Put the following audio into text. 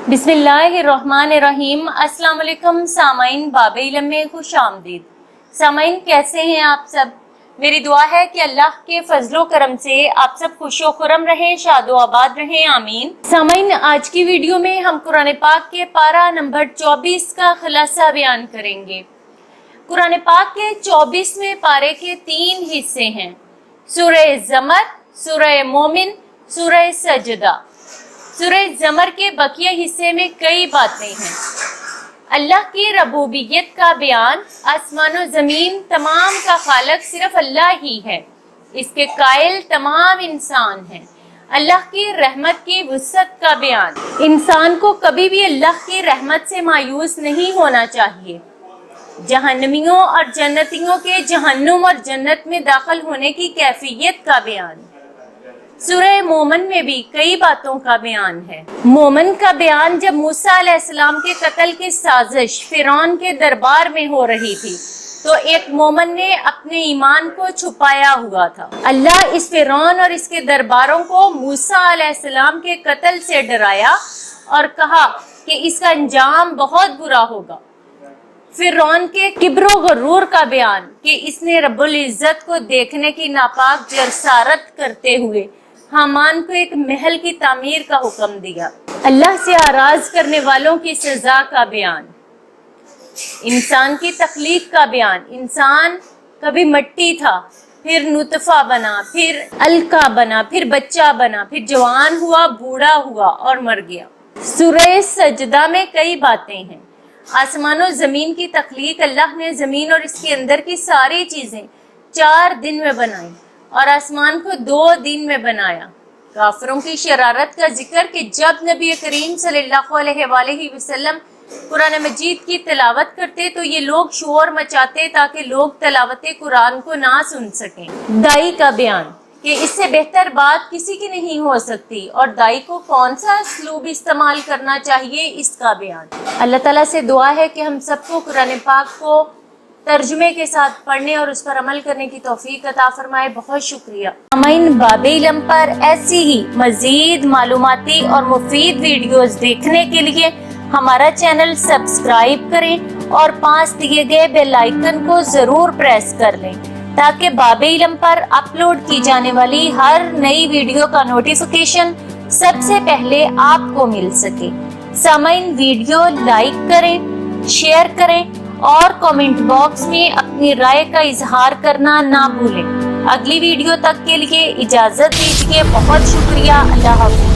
बिस्मिल्लाहिर्रहमानिर्रहीम। अस्सलाम वालेकुम सामाइन, बाब इल्म में खुश आमदीद। सामाइन, कैसे हैं आप सब? मेरी दुआ है कि अल्लाह के फजलो करम से आप सब खुशो खुरम रहें, शादो आबाद रहें, आमीन। सामाइन, आज की वीडियो में हम कुरान पाक के पारा नंबर 24 का खुलासा बयान करेंगे। कुरान पाक के 24वें पारे के 3 हिस्से हैं, सूरह ज़मर, सूरह मोमिन, सूरह सजदा। सूरह ज़मर के बकिया हिस्से में कई बातें हैं। अल्लाह की रबूबियत का बयान, आसमान व ज़मीन तमाम का खालक सिर्फ अल्लाह ही है, इसके कायल तमाम इंसान हैं। अल्लाह की रहमत की वुसअत का बयान, इंसान को कभी भी अल्लाह की रहमत से मायूस नहीं होना चाहिए। जहन्नमियों और जन्नतियों के जहन्नुम और जन्नत में दाखिल होने की कैफियत का बयान। सूरह मोमन में भी कई बातों का बयान है। मोमन का बयान जब मूसा अलैहिस्सलाम के कत्ल की साजिश फिरौन के दरबार में हो रही थी तो एक मोमन ने अपने ईमान को छुपाया हुआ था। अल्लाह इस फिरौन और इसके दरबारों को मूसा अलैहिस्सलाम के कत्ल से डराया और कहा कि इसका अंजाम बहुत बुरा होगा। फिरौन के किब्रो गरूर का बयान कि इसने रब्बुल इज्जत को देखने की नापाक जरसारत करते हुए हामान को एक महल की तामीर का हुक्म दिया। अल्लाह से आराज करने वालों की सजा का बयान। इंसान की तख्लीक का बयान, इंसान कभी मिट्टी था, फिर नुतफा बना, फिर अलका बना, फिर बच्चा बना, फिर जवान हुआ, बूढ़ा हुआ और मर गया। सूरह सजदा में कई बातें हैं। आसमान और ज़मीन की तख्लीक, अल्लाह ने ज़मीन और इसके अंदर की सारी चीज़ें 4 दिन में बनाई और आसमान को 2 दिन में बनाया। काफिरों की शरारत का जिक्र कि जब नबी करीम सल्लल्लाहु अलैहि वसल्लम कुरान मजीद की तिलावत करते तो ये लोग शोर मचाते ताकि लोग तिलावत कुरान को ना सुन सकें। दाई का बयान कि इससे बेहतर बात किसी की नहीं हो सकती और दाई को कौन सा उसलूब इस्तेमाल करना चाहिए, इसका बयान। अल्लाह ताला से दुआ है कि हम सबको कुरान पाक को तर्जुमे के साथ पढ़ने और उस पर अमल करने की तौफीक अता फरमाए। बहुत शुक्रिया। सामाइन, बाब इल्म पर ऐसी ही मजीद मालूमाती और मुफीद वीडियोस देखने के लिए हमारा चैनल सब्सक्राइब करें और पास दिए गए बेल आइकन को जरूर प्रेस कर लें ताकि बाब इल्म पर अपलोड की जाने वाली हर नई वीडियो का नोटिफिकेशन सबसे पहले आपको मिल सके। सामाइन, वीडियो लाइक करें, शेयर करें और कमेंट बॉक्स में अपनी राय का इजहार करना ना भूलें। अगली वीडियो तक के लिए इजाजत दीजिए। बहुत शुक्रिया। अल्लाह हाफ़िज़।